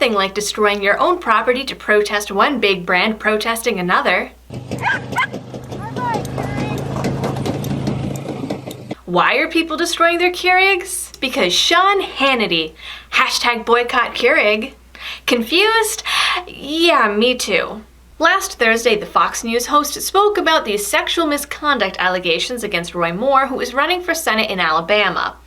nothing like destroying your own property to protest one big brand protesting another. Why are people destroying their Keurigs? Because Sean Hannity. Hashtag boycott Keurig. Confused? Yeah, me too. Last Thursday, the Fox News host spoke about the sexual misconduct allegations against Roy Moore, who is running for Senate in Alabama.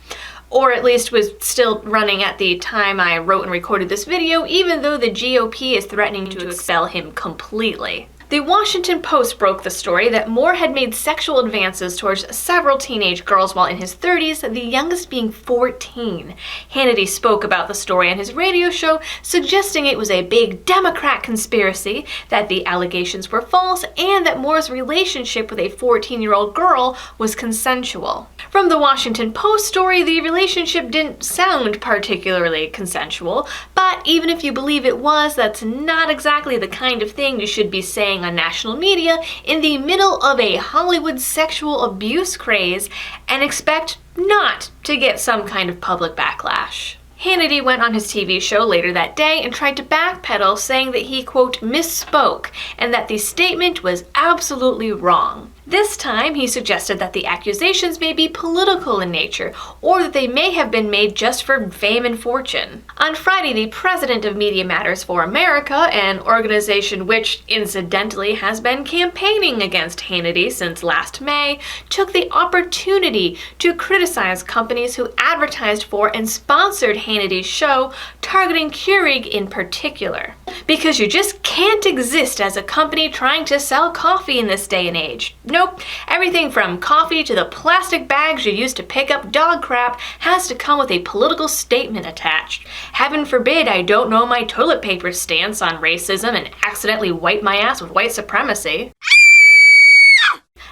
Or at least was still running at the time I wrote and recorded this video, even though the GOP is threatening to expel him completely. The Washington Post broke the story that Moore had made sexual advances towards several teenage girls while in his 30s, the youngest being 14. Hannity spoke about the story on his radio show, suggesting it was a big Democrat conspiracy, that the allegations were false, and that Moore's relationship with a 14-year-old girl was consensual. From the Washington Post story, the relationship didn't sound particularly consensual, but even if you believe it was, that's not exactly the kind of thing you should be saying on national media in the middle of a Hollywood sexual abuse craze and expect not to get some kind of public backlash. Hannity went on his TV show later that day and tried to backpedal, saying that he, quote, misspoke and that the statement was absolutely wrong. This time, he suggested that the accusations may be political in nature, or that they may have been made just for fame and fortune. On Friday, the president of Media Matters for America, an organization which, incidentally, has been campaigning against Hannity since last May, took the opportunity to criticize companies who advertised for and sponsored Hannity's show, targeting Keurig in particular. Because you just can't exist as a company trying to sell coffee in this day and age. Nope, everything from coffee to the plastic bags you use to pick up dog crap has to come with a political statement attached. Heaven forbid I don't know my toilet paper stance on racism and accidentally wipe my ass with white supremacy.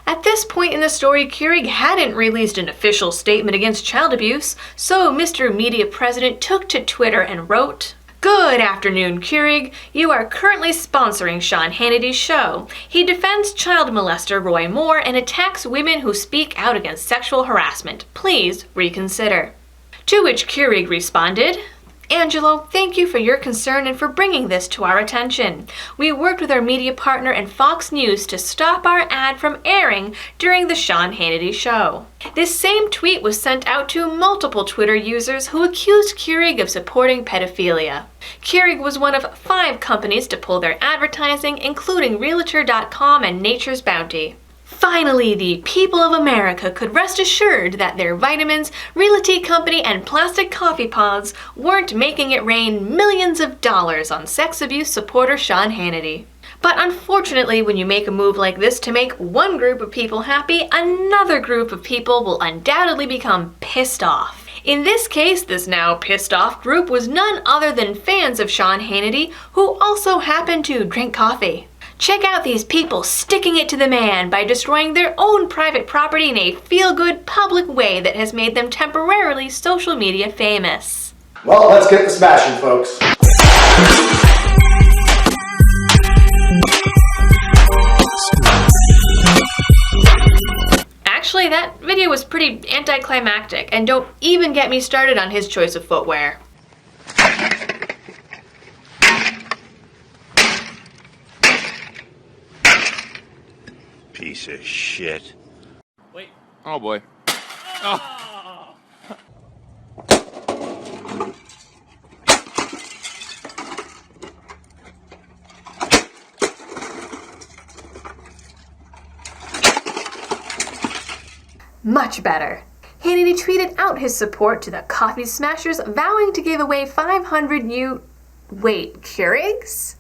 At this point in the story, Keurig hadn't released an official statement against child abuse, so Mr. Media President took to Twitter and wrote, "Good afternoon, Keurig. You are currently sponsoring Sean Hannity's show. He defends child molester Roy Moore and attacks women who speak out against sexual harassment. Please reconsider." To which Keurig responded, "Angelo, thank you for your concern and for bringing this to our attention. We worked with our media partner and Fox News to stop our ad from airing during the Sean Hannity show." This same tweet was sent out to multiple Twitter users who accused Keurig of supporting pedophilia. Keurig was one of 5 companies to pull their advertising, including Realtor.com and Nature's Bounty. Finally, the people of America could rest assured that their vitamins, realty company, and plastic coffee pods weren't making it rain millions of dollars on sex abuse supporter Sean Hannity. But unfortunately, when you make a move like this to make one group of people happy, another group of people will undoubtedly become pissed off. In this case, this now pissed off group was none other than fans of Sean Hannity who also happen to drink coffee. Check out these people sticking it to the man by destroying their own private property in a feel-good public way that has made them temporarily social media famous. Well, let's get the smashing, folks. Actually, that video was pretty anticlimactic, and don't even get me started on his choice of footwear. Piece of shit. Wait. Oh boy. Oh. Much better. Hannity tweeted out his support to the coffee smashers, vowing to give away 500 new... wait, Keurigs?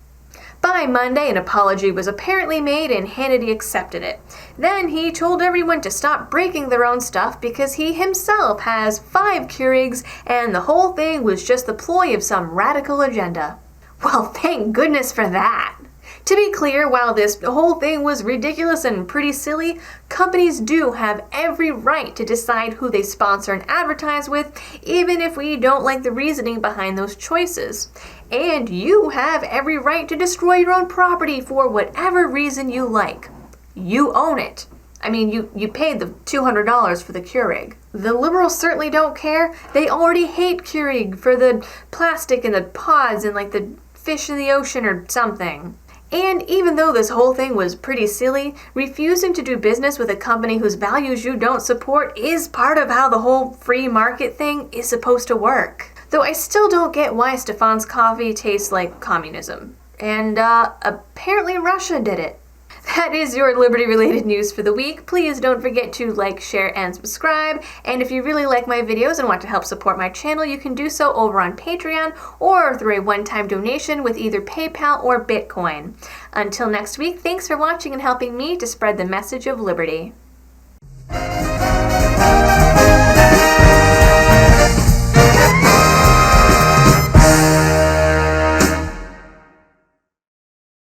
By Monday, an apology was apparently made and Hannity accepted it. Then he told everyone to stop breaking their own stuff because he himself has 5 Keurigs and the whole thing was just the ploy of some radical agenda. Well, thank goodness for that. To be clear, while this whole thing was ridiculous and pretty silly, companies do have every right to decide who they sponsor and advertise with, even if we don't like the reasoning behind those choices. And you have every right to destroy your own property for whatever reason you like. You own it. I mean, you paid the $200 for the Keurig. The liberals certainly don't care. They already hate Keurig for the plastic in the pods and like the fish in the ocean or something. And even though this whole thing was pretty silly, refusing to do business with a company whose values you don't support is part of how the whole free market thing is supposed to work. Though I still don't get why Stefan's coffee tastes like communism. And apparently Russia did it. That is your Liberty-related news for the week. Please don't forget to like, share, and subscribe. And if you really like my videos and want to help support my channel, you can do so over on Patreon or through a one-time donation with either PayPal or Bitcoin. Until next week, thanks for watching and helping me to spread the message of liberty.